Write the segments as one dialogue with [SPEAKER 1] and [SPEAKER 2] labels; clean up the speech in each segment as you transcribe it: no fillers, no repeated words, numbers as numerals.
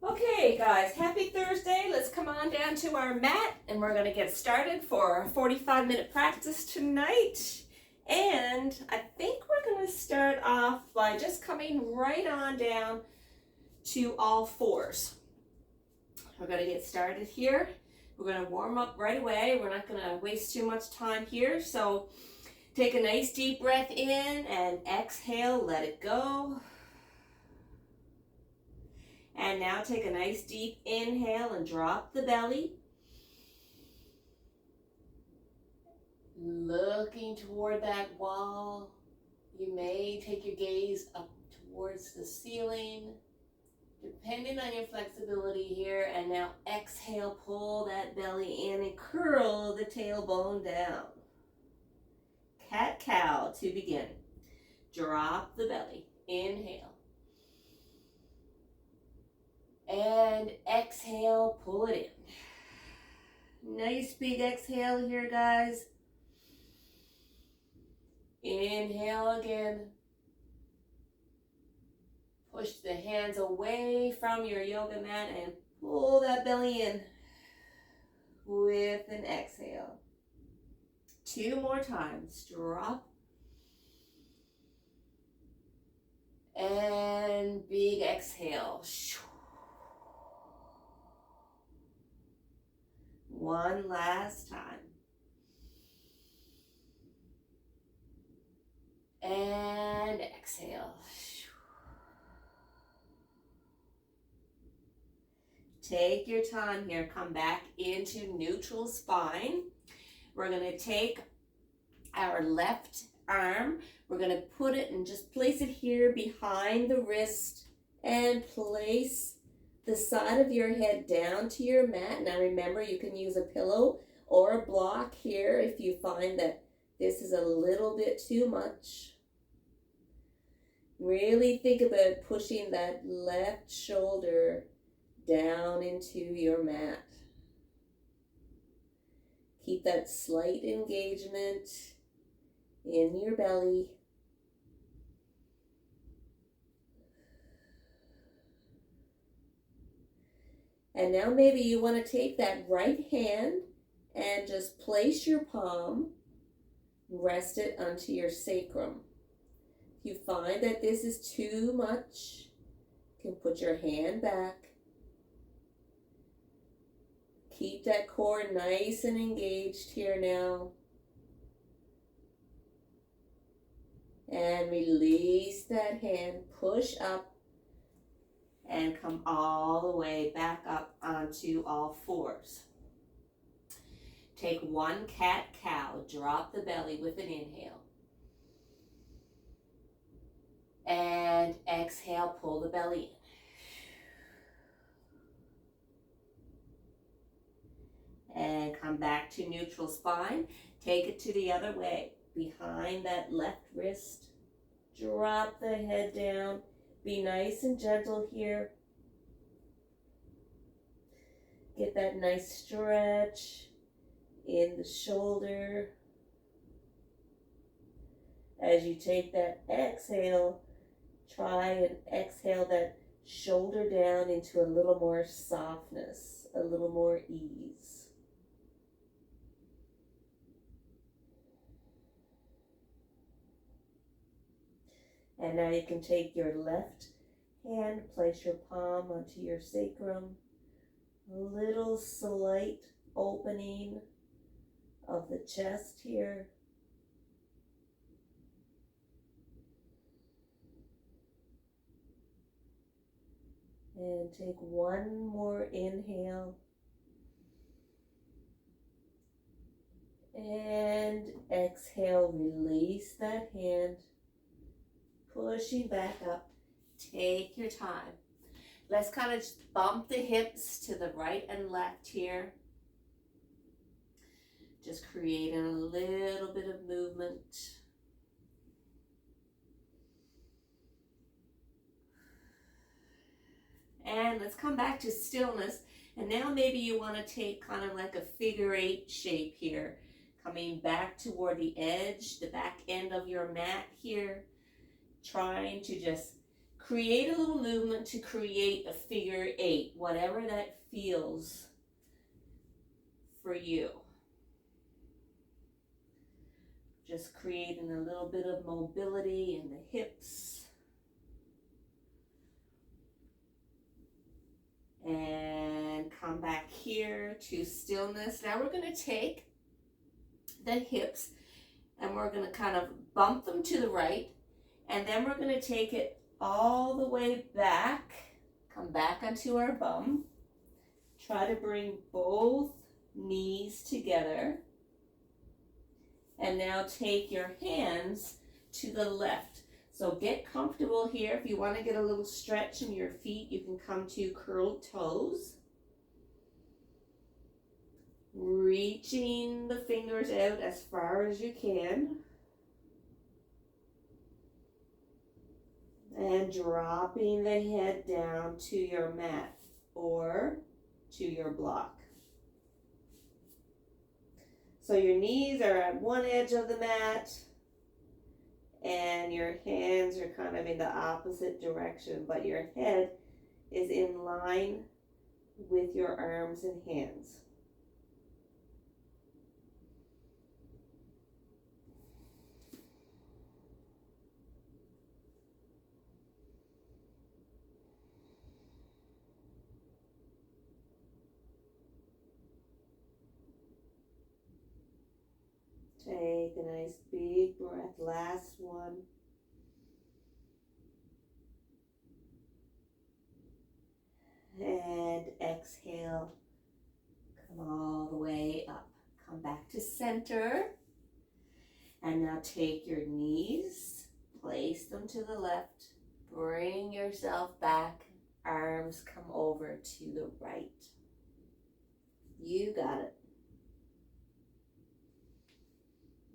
[SPEAKER 1] Okay, guys, happy Thursday. Let's come on down to our mat and we're going to get started for a 45-minute practice tonight. And I think we're going to start off by just coming right on down to all fours. We're going to get started here. We're going to warm up right away. We're not going to waste too much time here. So take a nice deep breath in and exhale, let it go. And now take a nice deep inhale and drop the belly. Looking toward that wall. You may take your gaze up towards the ceiling, depending on your flexibility here. And now exhale, pull that belly in and curl the tailbone down. Cat-cow to begin. Drop the belly. Inhale. And exhale, pull it in. Nice big exhale here, guys. Inhale again. Push the hands away from your yoga mat and pull that belly in with an exhale. 2 more times. Drop. And big exhale. One last time. And exhale. Take your time here. Come back into neutral spine. We're going to take our left arm. We're going to put it and just place it here behind the wrist and place the side of your head down to your mat. Now remember, you can use a pillow or a block here if you find that this is a little bit too much. Really think about pushing that left shoulder down into your mat. Keep that slight engagement in your belly. And now maybe you want to take that right hand and just place your palm, rest it onto your sacrum. If you find that this is too much, you can put your hand back. Keep that core nice and engaged here now. And release that hand, push up, and come all the way back up onto all fours. Take one cat-cow, drop the belly with an inhale. And exhale, pull the belly in. And come back to neutral spine. Take it to the other way. Behind that left wrist. Drop the head down. Be nice and gentle here. Get that nice stretch in the shoulder. As you take that exhale, try and exhale that shoulder down into a little more softness, a little more ease. And now you can take your left hand, place your palm onto your sacrum. A little slight opening of the chest here. And take one more inhale. And exhale, release that hand. Pushing back up. Take your time. Let's kind of just bump the hips to the right and left here. Just creating a little bit of movement. And let's come back to stillness. And now maybe you want to take kind of like a figure 8 shape here. Coming back toward the edge, the back end of your mat here. Trying to just create a little movement to create a figure 8, whatever that feels for you. Just creating a little bit of mobility in the hips. And come back here to stillness. Now we're going to take the hips and we're going to kind of bump them to the right. And then we're going to take it all the way back. Come back onto our bum. Try to bring both knees together. And now take your hands to the left. So get comfortable here. If you want to get a little stretch in your feet, you can come to curled toes. Reaching the fingers out as far as you can. And dropping the head down to your mat or to your block. So your knees are at one edge of the mat and your hands are kind of in the opposite direction, but your head is in line with your arms and hands. Take a nice big breath, last one. And exhale, come all the way up. Come back to center. And now take your knees, place them to the left. Bring yourself back, arms come over to the right. You got it.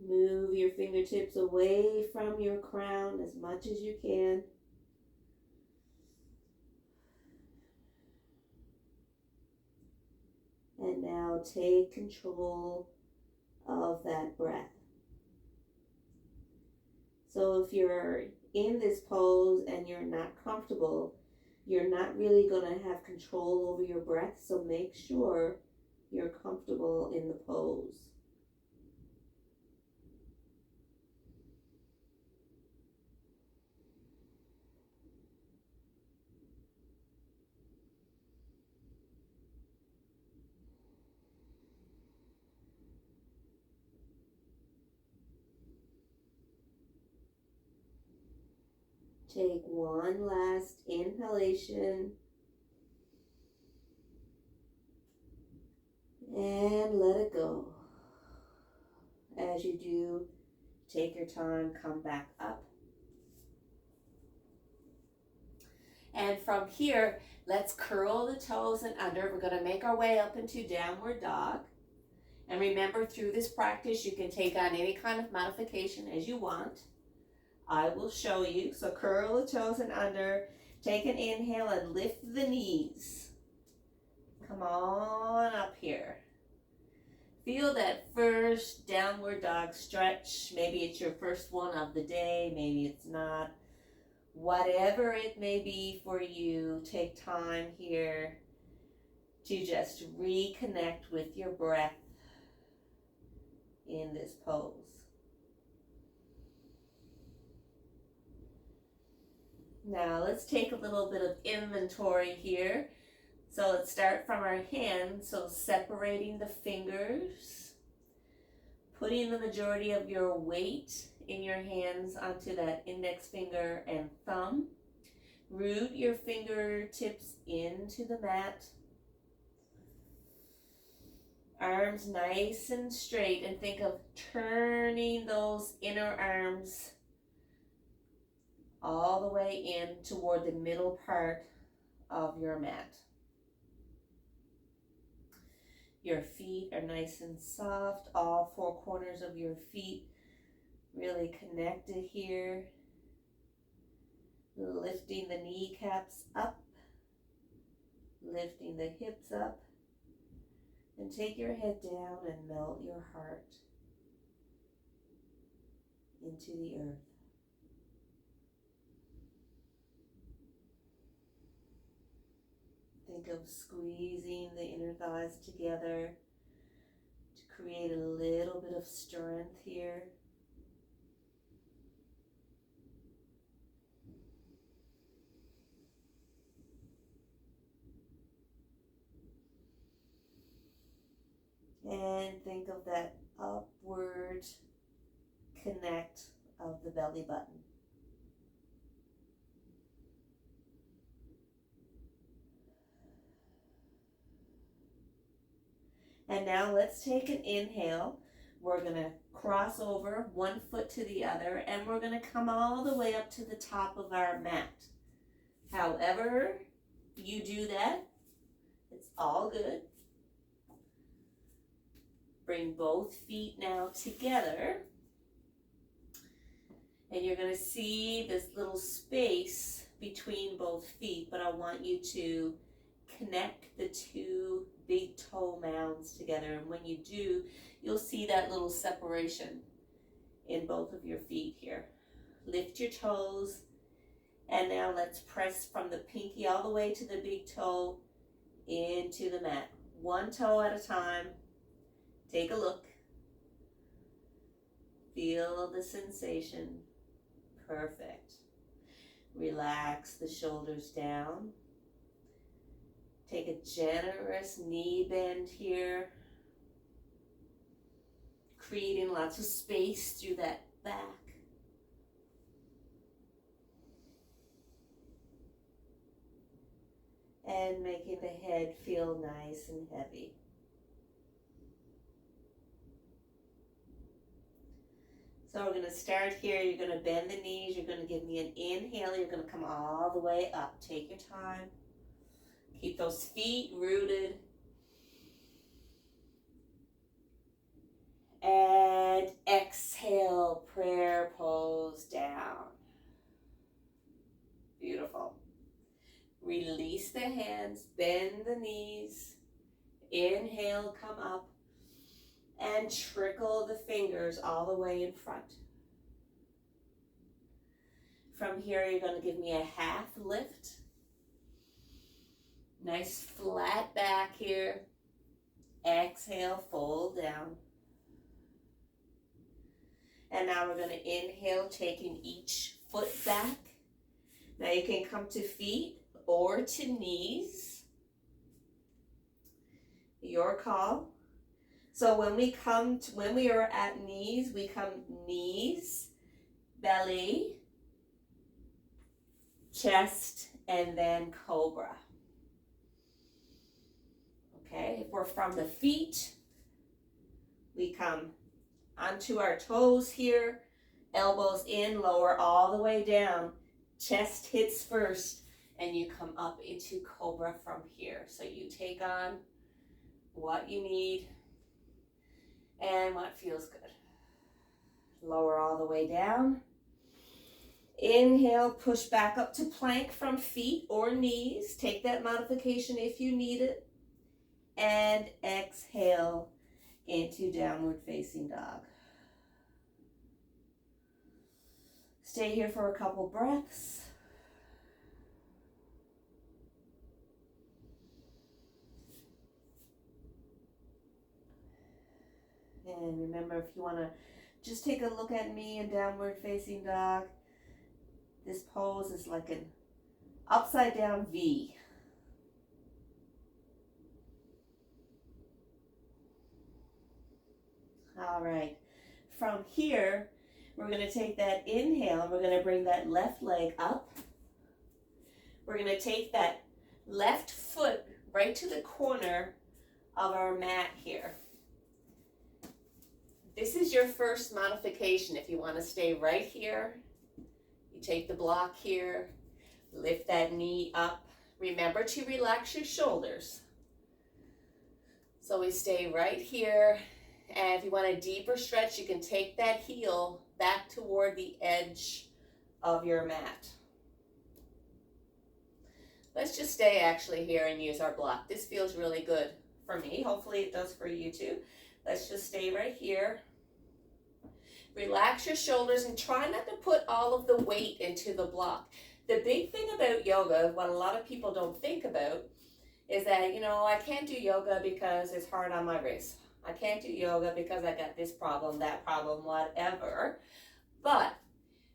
[SPEAKER 1] Move your fingertips away from your crown as much as you can. And now take control of that breath. So if you're in this pose and you're not comfortable, you're not really going to have control over your breath. So make sure you're comfortable in the pose. Take one last inhalation and let it go. As you do, take your time, come back up. And from here, let's curl the toes and under. We're going to make our way up into downward dog. And remember, through this practice, you can take on any kind of modification as you want. I will show you. So curl the toes and under. Take an inhale and lift the knees. Come on up here. Feel that first downward dog stretch. Maybe it's your first one of the day. Maybe it's not. Whatever it may be for you, take time here to just reconnect with your breath in this pose. Now let's take a little bit of inventory here. So let's start from our hands. So separating the fingers, putting the majority of your weight in your hands onto that index finger and thumb. Root your fingertips into the mat. Arms nice and straight, and think of turning those inner arms all the way in toward the middle part of your mat. Your feet are nice and soft. All four corners of your feet really connected here. Lifting the kneecaps up. Lifting the hips up. And take your head down and melt your heart into the earth. think of squeezing the inner thighs together to create a little bit of strength here. And think of that upward connect of the belly button. And now let's take an inhale. We're going to cross over one foot to the other, and we're going to come all the way up to the top of our mat. However you do that, it's all good. Bring both feet now together. And you're going to see this little space between both feet, but I want you to connect the two big toe mounds together. And when you do, you'll see that little separation in both of your feet here. Lift your toes. And now let's press from the pinky all the way to the big toe into the mat. One toe at a time. Take a look. Feel the sensation. Perfect. Relax the shoulders down. Take a generous knee bend here. Creating lots of space through that back. And making the head feel nice and heavy. So we're going to start here. You're going to bend the knees. You're going to give me an inhale. You're going to come all the way up. Take your time. Keep those feet rooted. And exhale, prayer pose down. Beautiful. Release the hands, bend the knees. Inhale, come up. And trickle the fingers all the way in front. From here, you're going to give me a half lift. Nice flat back here. Exhale, fold down. And now we're going to inhale, taking each foot back. Now you can come to feet or to knees. Your call. So when we are at knees, we come knees, belly, chest, and then cobra. Okay, if we're from the feet, we come onto our toes here, elbows in, lower all the way down, chest hits first, and you come up into cobra from here. So you take on what you need and what feels good. Lower all the way down. Inhale, push back up to plank from feet or knees. Take that modification if you need it. And exhale into downward facing dog. Stay here for a couple breaths. And remember, if you want to just take a look at me in downward facing dog, this pose is like an upside down V. All right. From here, we're going to take that inhale and we're going to bring that left leg up. We're going to take that left foot right to the corner of our mat here. This is your first modification. If you want to stay right here, you take the block here, lift that knee up. Remember to relax your shoulders. So we stay right here. And if you want a deeper stretch, you can take that heel back toward the edge of your mat. Let's just stay actually here and use our block. This feels really good for me. Hopefully it does for you too. Let's just stay right here. Relax your shoulders and try not to put all of the weight into the block. The big thing about yoga, what a lot of people don't think about, is that, I can't do yoga because it's hard on my wrist. I can't do yoga because I got this problem, that problem, whatever. But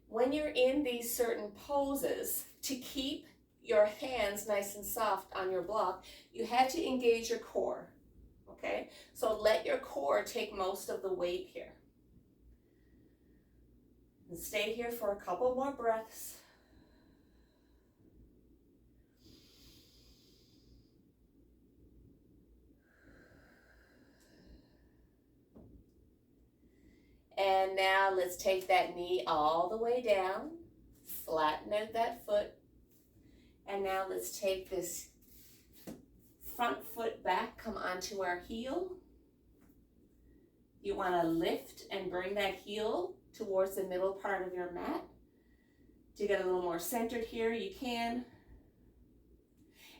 [SPEAKER 1] when you're in these certain poses, to keep your hands nice and soft on your block, you had to engage your core, okay? So let your core take most of the weight here. And stay here for a couple more breaths. And now let's take that knee all the way down, flatten out that foot. And now let's take this front foot back, come onto our heel. You want to lift and bring that heel towards the middle part of your mat. To get a little more centered here, you can.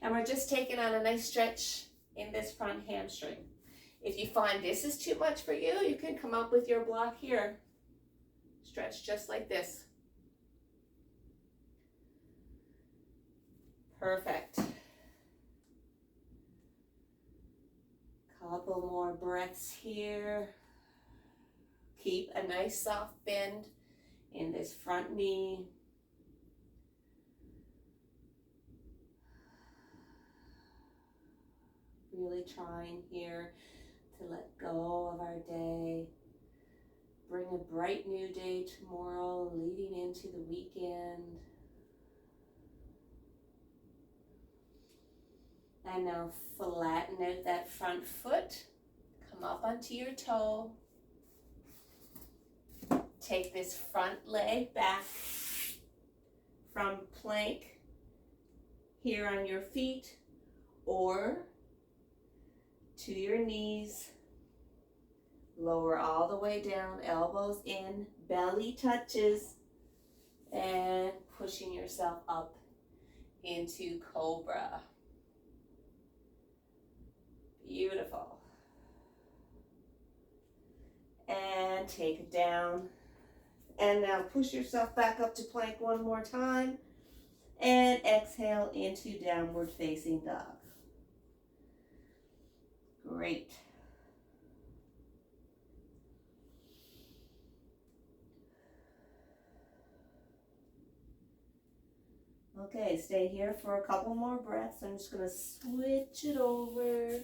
[SPEAKER 1] And we're just taking on a nice stretch in this front hamstring. If you find this is too much for you, you can come up with your block here. Stretch just like this. Perfect. Couple more breaths here. Keep a nice soft bend in this front knee. Really trying here to let go of our day. Bring a bright new day tomorrow, leading into the weekend. And now flatten out that front foot. Come up onto your toe. Take this front leg back from plank here on your feet or to your knees. Lower all the way down, elbows in, belly touches, and pushing yourself up into cobra. Beautiful. And take it down. And now push yourself back up to plank one more time. And exhale into downward facing dog. Great. Okay, stay here for a couple more breaths. I'm just going to switch it over.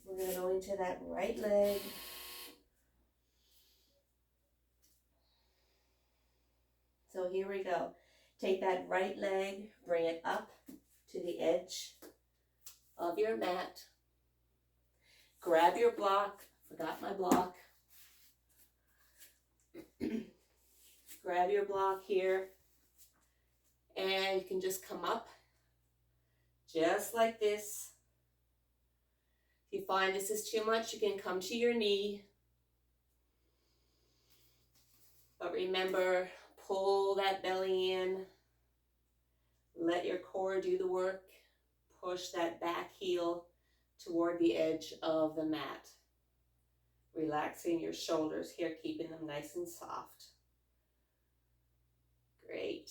[SPEAKER 1] We're going to go into that right leg. So here we go. Take that right leg, bring it up to the edge of your mat. Grab your block. Forgot my block. Grab your block here. And you can just come up just like this. If you find this is too much, you can come to your knee. But remember, pull that belly in. Let your core do the work. Push that back heel toward the edge of the mat. Relaxing your shoulders here, keeping them nice and soft. Great.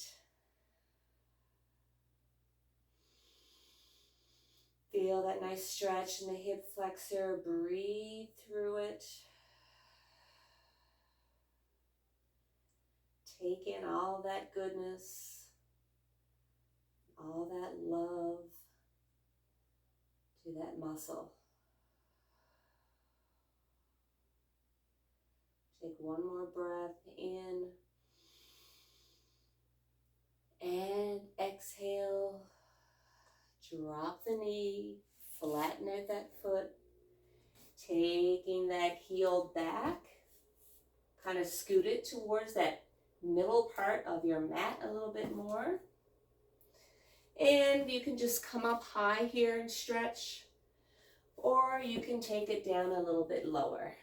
[SPEAKER 1] Feel that nice stretch in the hip flexor. Breathe through it. Take in all that goodness, all that love to that muscle. Take one more breath in and exhale. Drop the knee, flatten out that foot, taking that heel back, kind of scoot it towards that middle part of your mat a little bit more. And you can just come up high here and stretch, or you can take it down a little bit lower.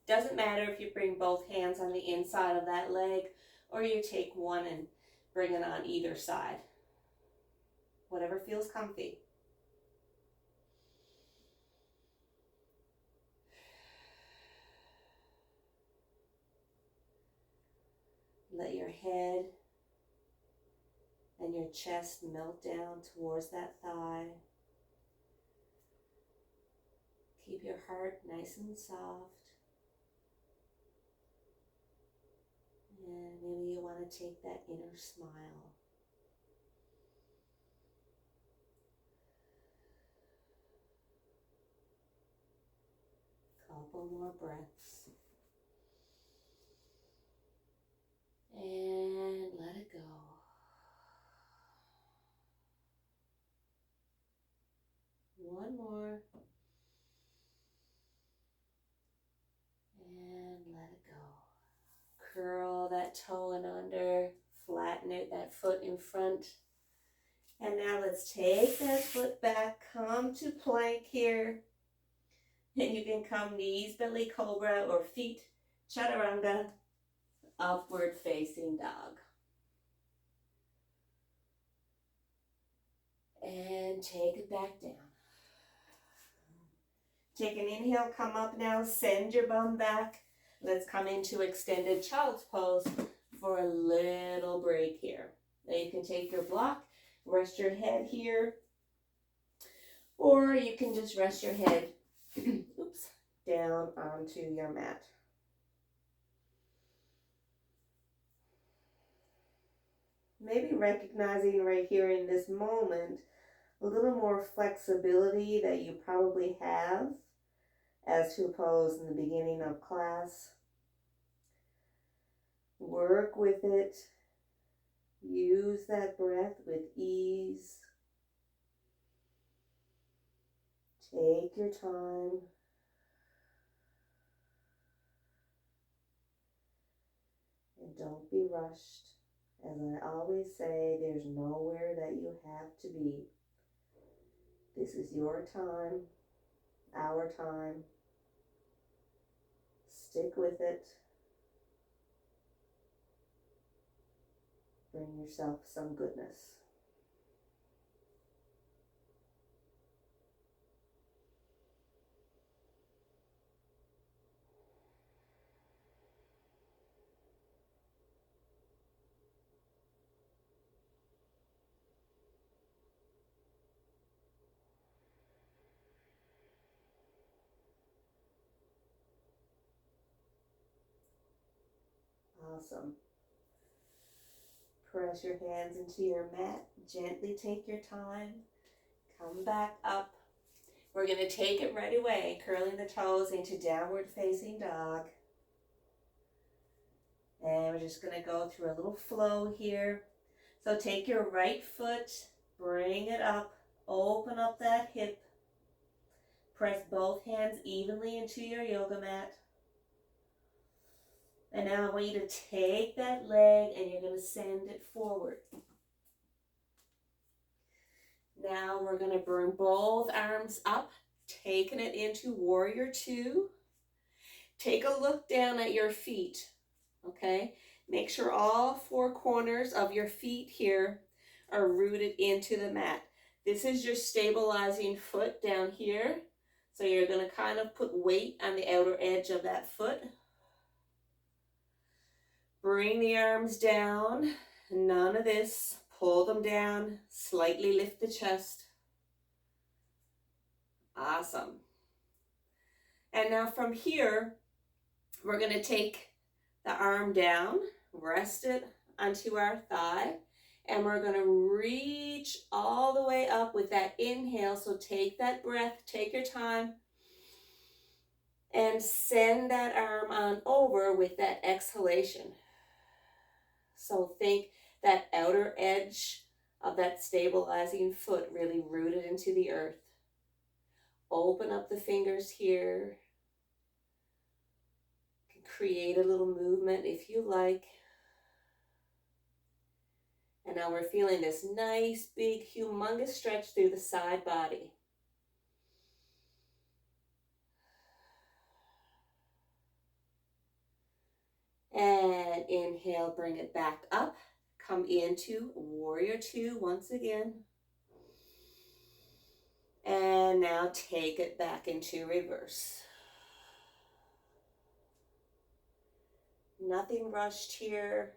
[SPEAKER 1] Doesn't matter if you bring both hands on the inside of that leg, or you take one and bring it on either side. Whatever feels comfy. Let your head and your chest melt down towards that thigh. Keep your heart nice and soft. And maybe you want to take that inner smile. Couple more breaths. And let it go. One more. And let it go. Curl that toe in under. Flatten it, that foot in front. And now let's take that foot back. Come to plank here. And you can come knees, belly cobra, or feet chaturanga. Upward facing dog. And take it back down. Take an inhale, come up now, send your bum back. Let's come into extended child's pose for a little break here. Now you can take your block, rest your head here, or you can just rest your head oops, down onto your mat. Maybe recognizing right here in this moment a little more flexibility that you probably have as to oppose in the beginning of class. Work with it. Use that breath with ease. Take your time. And don't be rushed. As I always say, there's nowhere that you have to be. This is your time, our time. Stick with it. Bring yourself some goodness. Awesome. Press your hands into your mat. Gently take your time. Come back up. We're going to take it right away, curling the toes into downward facing dog. And we're just going to go through a little flow here. So take your right foot, bring it up, open up that hip. Press both hands evenly into your yoga mat. And now I want you to take that leg and you're going to send it forward. Now we're going to bring both arms up, taking it into warrior two. Take a look down at your feet, okay? Make sure all four corners of your feet here are rooted into the mat. This is your stabilizing foot down here. So you're going to kind of put weight on the outer edge of that foot. Bring the arms down, none of this, pull them down, slightly lift the chest. Awesome. And now from here, we're going to take the arm down, rest it onto our thigh, and we're going to reach all the way up with that inhale. So take that breath, take your time, and send that arm on over with that exhalation. So think that outer edge of that stabilizing foot really rooted into the earth. Open up the fingers here. You can create a little movement if you like. And now we're feeling this nice, big, humongous stretch through the side body. And inhale, bring it back up. Come into warrior two once again. And now take it back into reverse. Nothing rushed here.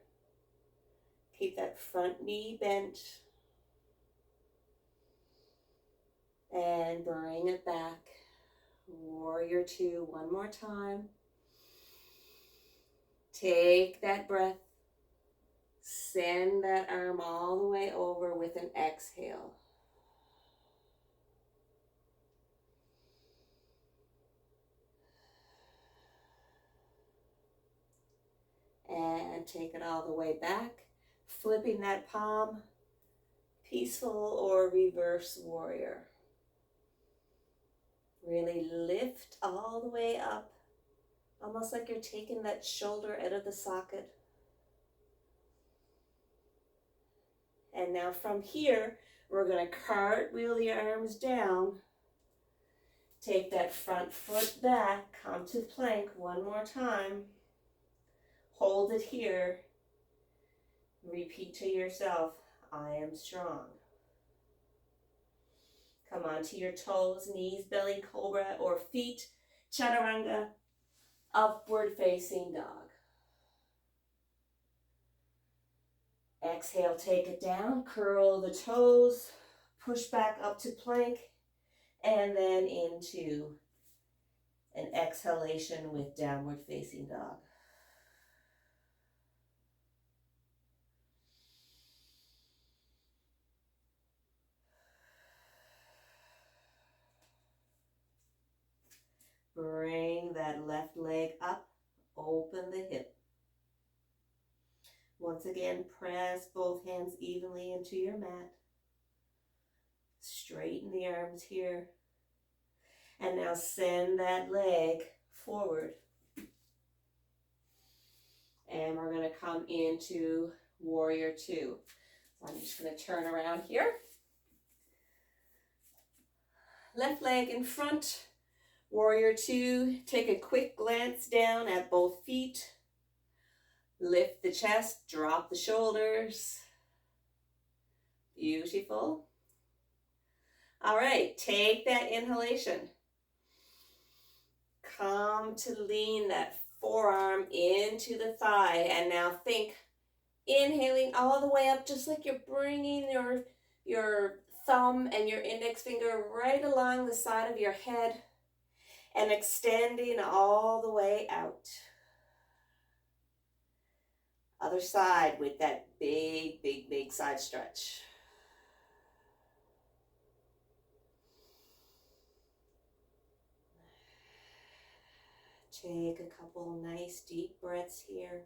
[SPEAKER 1] Keep that front knee bent. And bring it back. Warrior two, one more time. Take that breath. Send that arm all the way over with an exhale. And take it all the way back. Flipping that palm. Peaceful or reverse warrior. Really lift all the way up. Almost like you're taking that shoulder out of the socket. And now from here, we're going to cartwheel the arms down. Take that front foot back, come to plank one more time. Hold it here. Repeat to yourself, I am strong. Come onto your toes, knees, belly, cobra, or feet, chaturanga, upward facing dog. Exhale, take it down, curl the toes, push back up to plank, and then into an exhalation with downward facing dog. Bring that left leg up, open the hip. Once again, press both hands evenly into your mat. Straighten the arms here. And now send that leg forward. And we're going to come into warrior two. So I'm just going to turn around here. Left leg in front. Warrior two, take a quick glance down at both feet. Lift the chest, drop the shoulders. Beautiful. All right, take that inhalation. Come to lean that forearm into the thigh. And now think, inhaling all the way up, just like you're bringing your thumb and your index finger right along the side of your head. And extending all the way out. Other side with that big, big, big side stretch. Take a couple nice deep breaths here.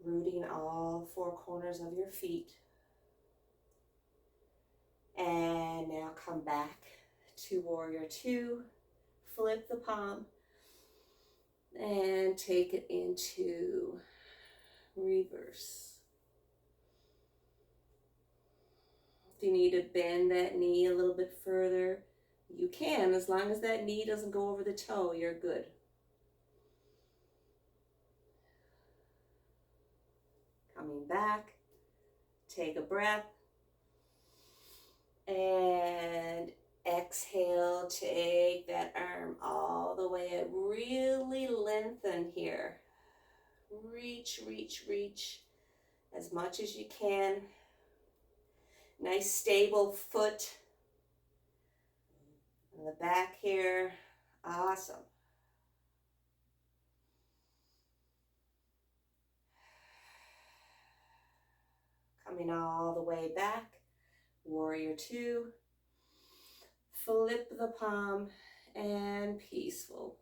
[SPEAKER 1] Rooting all four corners of your feet. And now come back to warrior two. Flip the palm and take it into reverse. If you need to bend that knee a little bit further, you can. As long as that knee doesn't go over the toe, you're good. Coming back, take a breath, and exhale, take that arm all the way up. Really lengthen here. Reach, reach, reach as much as you can. Nice stable foot in the back here. Awesome. Coming all the way back. Warrior two. Flip the palm and peaceful.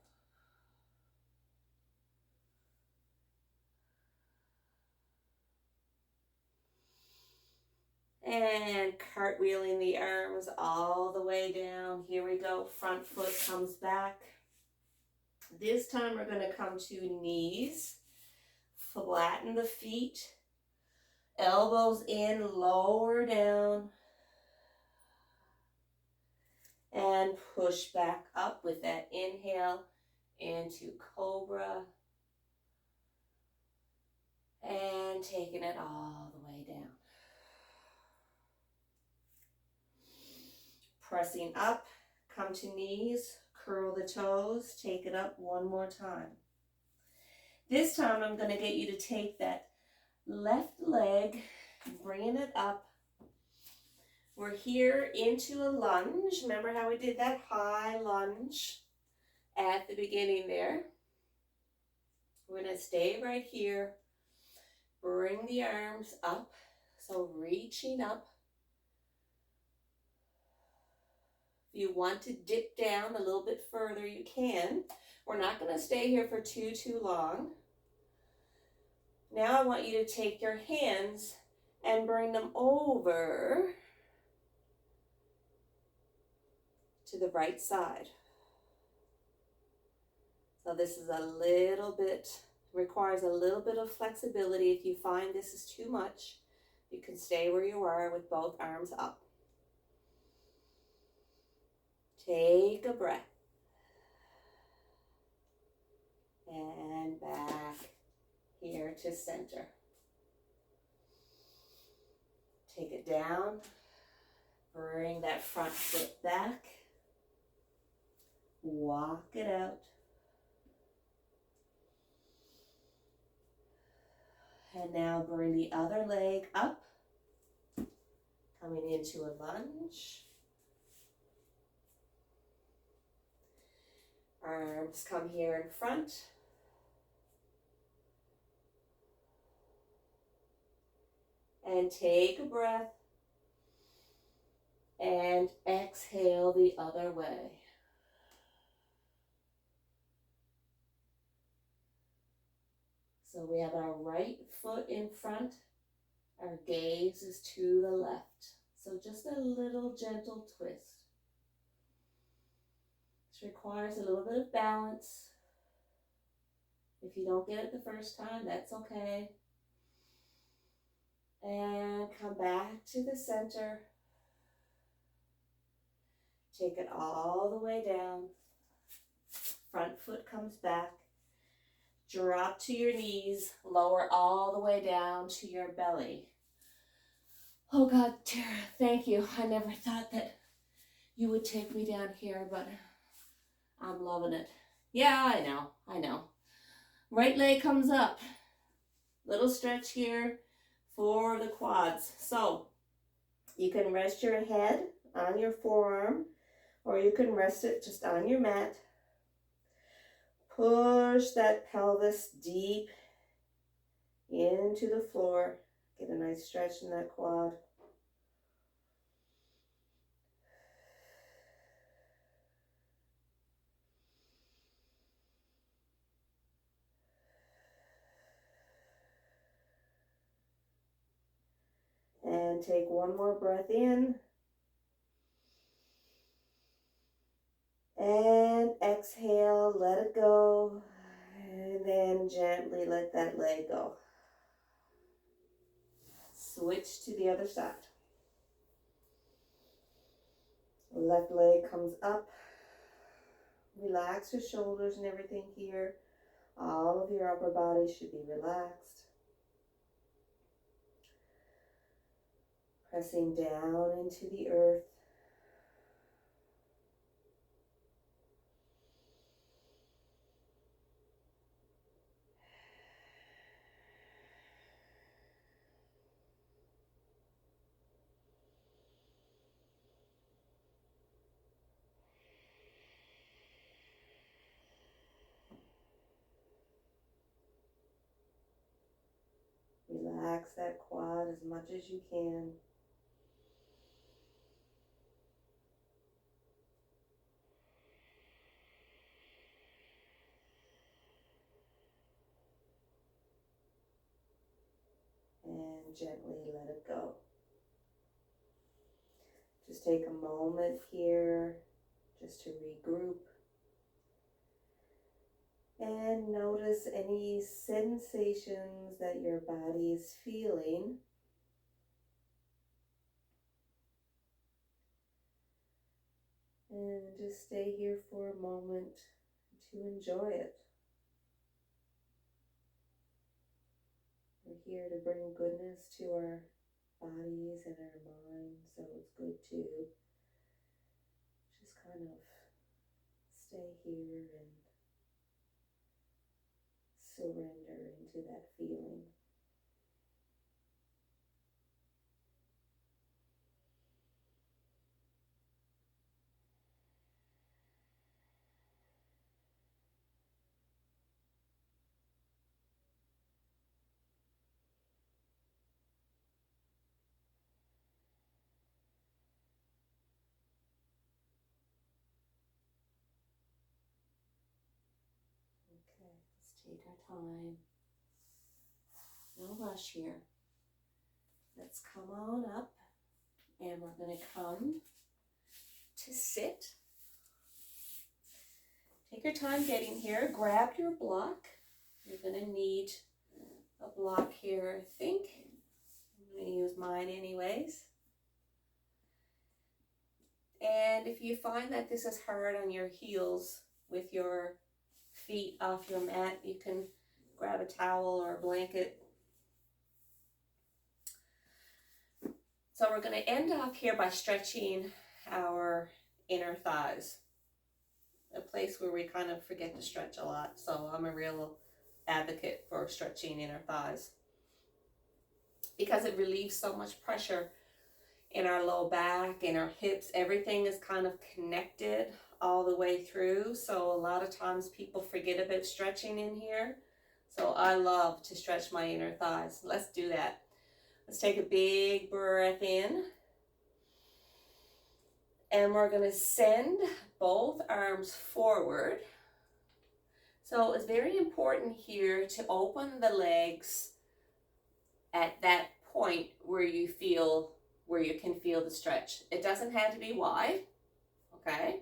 [SPEAKER 1] And cartwheeling the arms all the way down. Here we go. Front foot comes back. This time we're going to come to knees. Flatten the feet. Elbows in, lower down. And push back up with that inhale into cobra. And taking it all the way down. Pressing up, come to knees, curl the toes, take it up one more time. This time I'm going to get you to take that left leg, bringing it up. We're here into a lunge. Remember how we did that high lunge at the beginning there? We're going to stay right here. Bring the arms up. So reaching up. If you want to dip down a little bit further, you can. We're not going to stay here for too long. Now I want you to take your hands and bring them over to the right side. So this is a little bit, requires a little bit of flexibility. If you find this is too much, you can stay where you are with both arms up. Take a breath. And back here to center. Take it down. Bring that front foot back. Walk it out. And now bring the other leg up. Coming into a lunge. Arms come here in front. And take a breath. And exhale the other way. So we have our right foot in front. Our gaze is to the left. So just a little gentle twist. This requires a little bit of balance. If you don't get it the first time, that's okay. And come back to the center. Take it all the way down. Front foot comes back. Drop to your knees. Lower all the way down to your belly. Oh God, Tara, thank you. I never thought that you would take me down here, but I'm loving it. Yeah, I know. Right leg comes up. Little stretch here for the quads. So you can rest your head on your forearm, or you can rest it just on your mat. Push that pelvis deep into the floor. Get a nice stretch in that quad. And take one more breath in. And exhale, let it go. And then gently let that leg go. Switch to the other side. Left leg comes up. Relax your shoulders and everything here. All of your upper body should be relaxed. Pressing down into the earth. Relax that quad as much as you can. And gently let it go. Just take a moment here just to regroup. And notice any sensations that your body is feeling. And just stay here for a moment to enjoy it. We're here to bring goodness to our bodies and our minds, so it's good to just kind of stay here and surrender into that feeling. Take our time. No rush here. Let's come on up, and we're going to come to sit. Take your time getting here. Grab your block. You're going to need a block here, I think. I'm going to use mine anyways. And if you find that this is hard on your heels with your feet off your mat, you can grab a towel or a blanket. So we're going to end off here by stretching our inner thighs, a place where we kind of forget to stretch a lot. So I'm a real advocate for stretching inner thighs because it relieves so much pressure in our low back, in our hips. Everything is kind of connected all the way through. So a lot of times people forget about stretching in here. So I love to stretch my inner thighs. Let's do that. Let's take a big breath in. And we're going to send both arms forward. So it's very important here to open the legs at that point where you can feel the stretch. It doesn't have to be wide, okay?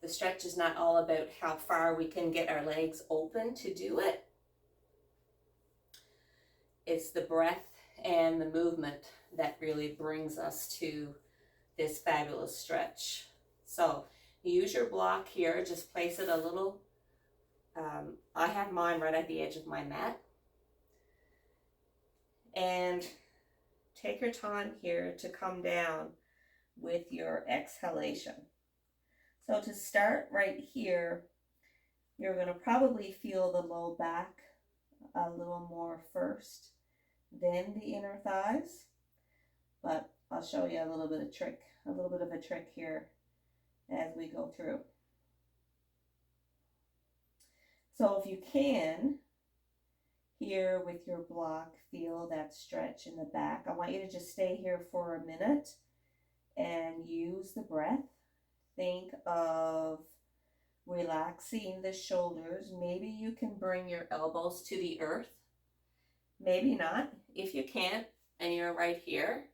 [SPEAKER 1] The stretch is not all about how far we can get our legs open to do it. It's the breath and the movement that really brings us to this fabulous stretch. So use your block here, just place it a little, I have mine right at the edge of my mat. And take your time here to come down with your exhalation. So to start right here, you're going to probably feel the low back a little more first, then the inner thighs. But I'll show you a little bit of a trick here as we go through. So if you can, here with your block, feel that stretch in the back. I want you to just stay here for a minute and use the breath. Think of relaxing the shoulders. Maybe you can bring your elbows to the earth. Maybe not. If you can't and you're right here,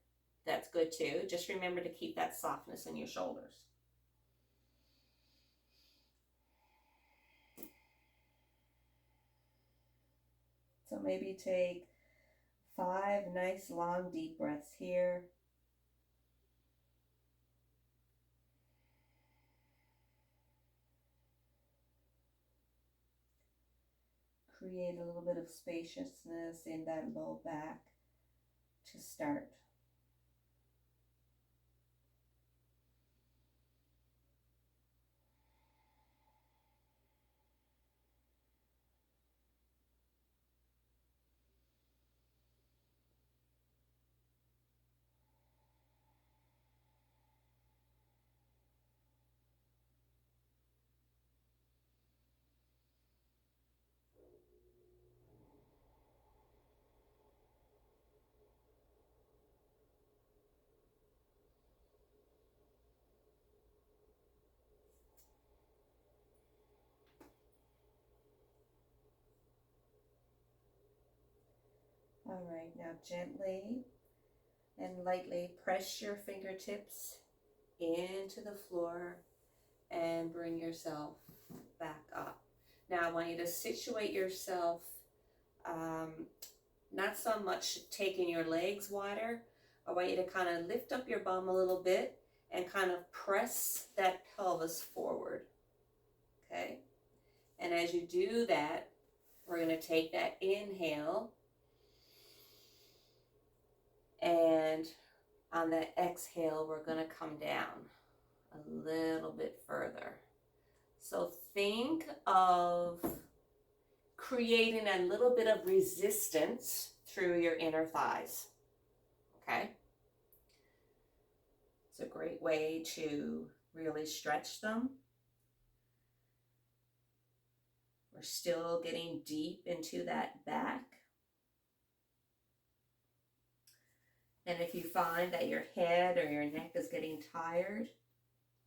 [SPEAKER 1] that's good too. Just remember to keep that softness in your shoulders. So maybe take 5 nice long deep breaths here. Create a little bit of spaciousness in that low back to start. All right, now gently and lightly press your fingertips into the floor and bring yourself back up. Now I want you to situate yourself, not so much taking your legs wider. I want you to kind of lift up your bum a little bit and kind of press that pelvis forward, okay? And as you do that, we're going to take that inhale, and on the exhale, we're going to come down a little bit further. So think of creating a little bit of resistance through your inner thighs, okay? It's a great way to really stretch them. We're still getting deep into that back. And if you find that your head or your neck is getting tired,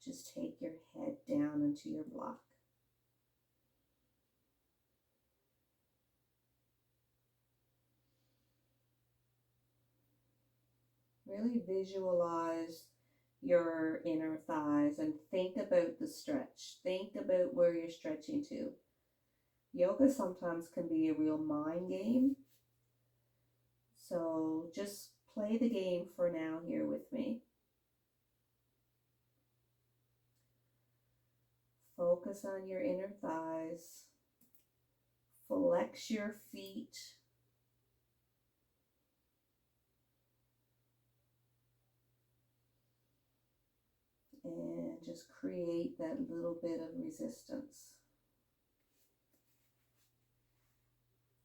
[SPEAKER 1] just take your head down into your block. Really visualize your inner thighs and think about the stretch. Think about where you're stretching to. Yoga sometimes can be a real mind game. So just play the game for now here with me. Focus on your inner thighs. Flex your feet. And just create that little bit of resistance.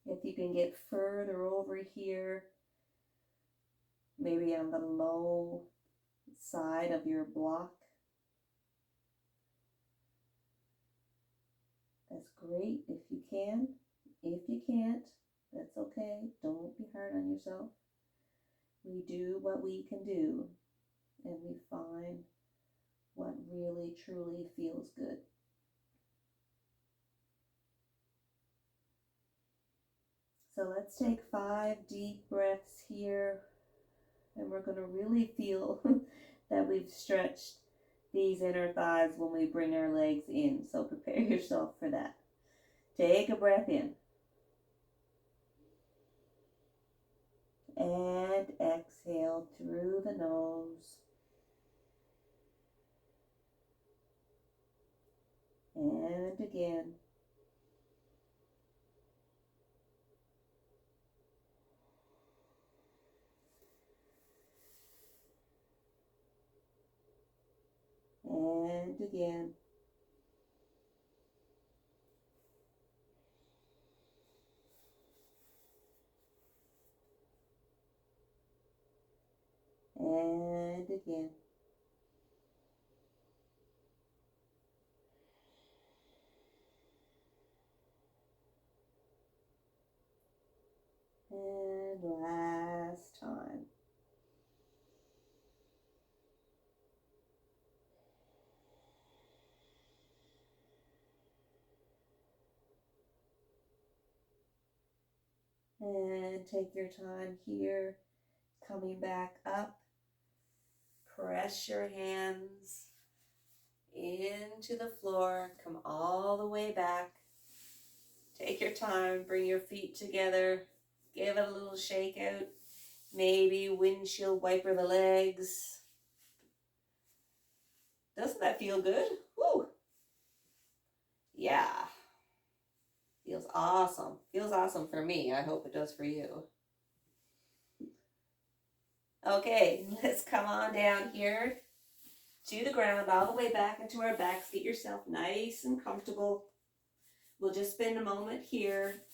[SPEAKER 1] If you can get further over here, maybe on the low side of your block, that's great if you can. If you can't, that's okay. Don't be hard on yourself. We do what we can do, and we find what really truly feels good. So let's take 5 deep breaths here, and we're going to really feel that we've stretched these inner thighs when we bring our legs in. So prepare yourself for that. Take a breath in. And exhale through the nose. And again. And again. And again. And last time. And take your time here, coming back up. Press your hands into the floor. Come all the way back. Take your time. Bring your feet together. Give it a little shake out. Maybe windshield wiper the legs. Doesn't that feel good? Woo! Yeah. Feels awesome. Feels awesome for me. I hope it does for you. Okay, let's come on down here to the ground, all the way back into our backs. Get yourself nice and comfortable. We'll just spend a moment here.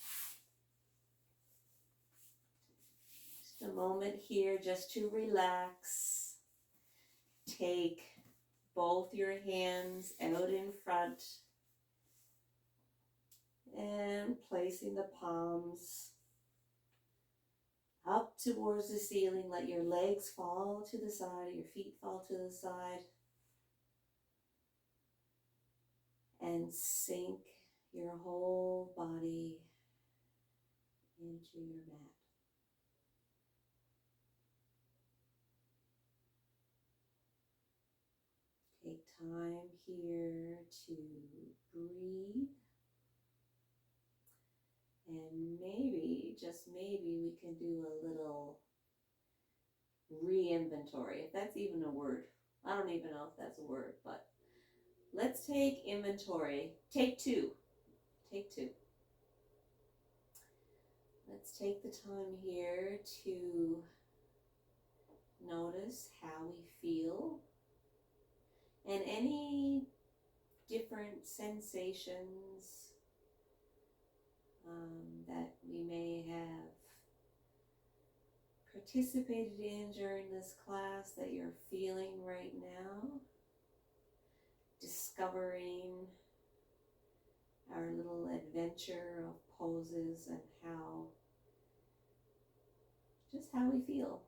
[SPEAKER 1] Just a moment here just to relax. Take both your hands out in front and placing the palms up towards the ceiling. Let your legs fall to the side, your feet fall to the side, and sink your whole body into your mat. Take time here to breathe. And maybe, just maybe, we can do a little re-inventory, if that's even a word. I don't even know if that's a word, but let's take inventory. Take two. Take two. Let's take the time here to notice how we feel and any different sensations that we may have participated in during this class that you're feeling right now. Discovering our little adventure of poses and just how we feel.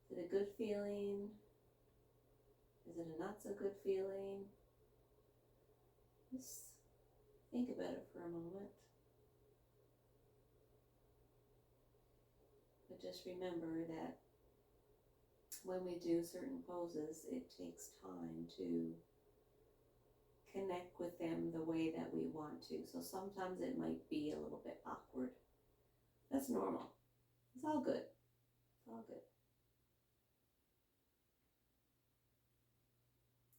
[SPEAKER 1] Is it a good feeling? Is it a not so good feeling? Just think about it for a moment. But just remember that when we do certain poses, it takes time to connect with them the way that we want to. So sometimes it might be a little bit awkward. That's normal. It's all good. It's all good.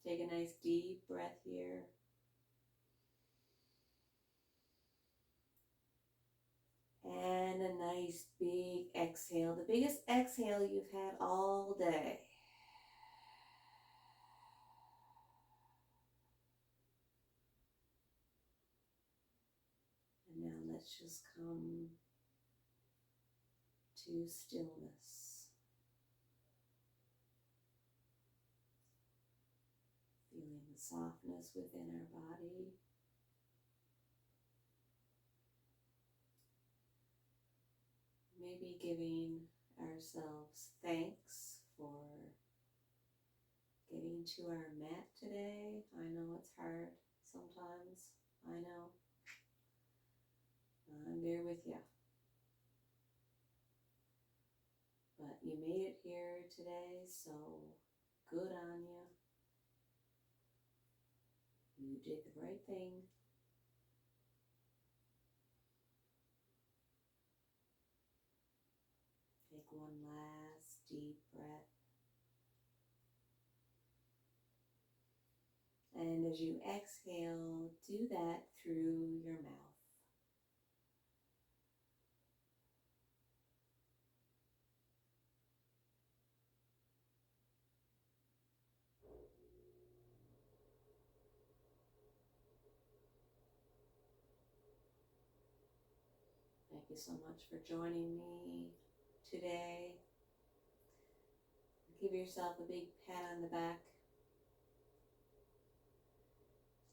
[SPEAKER 1] Take a nice deep breath here. And a nice big exhale. The biggest exhale you've had all day. And now let's just come to stillness. Feeling the softness within our body. Maybe giving ourselves thanks for getting to our mat today. I know it's hard sometimes. I know. I'm there with you. But you made it here today, so good on you. You did the right thing. Take one last deep breath. And as you exhale, do that through your mouth. Thank you so much for joining me today. Give yourself a big pat on the back.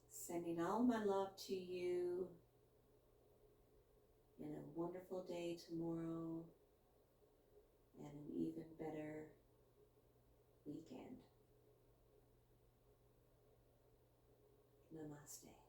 [SPEAKER 1] Sending all my love to you. And a wonderful day tomorrow. And an even better weekend. Namaste.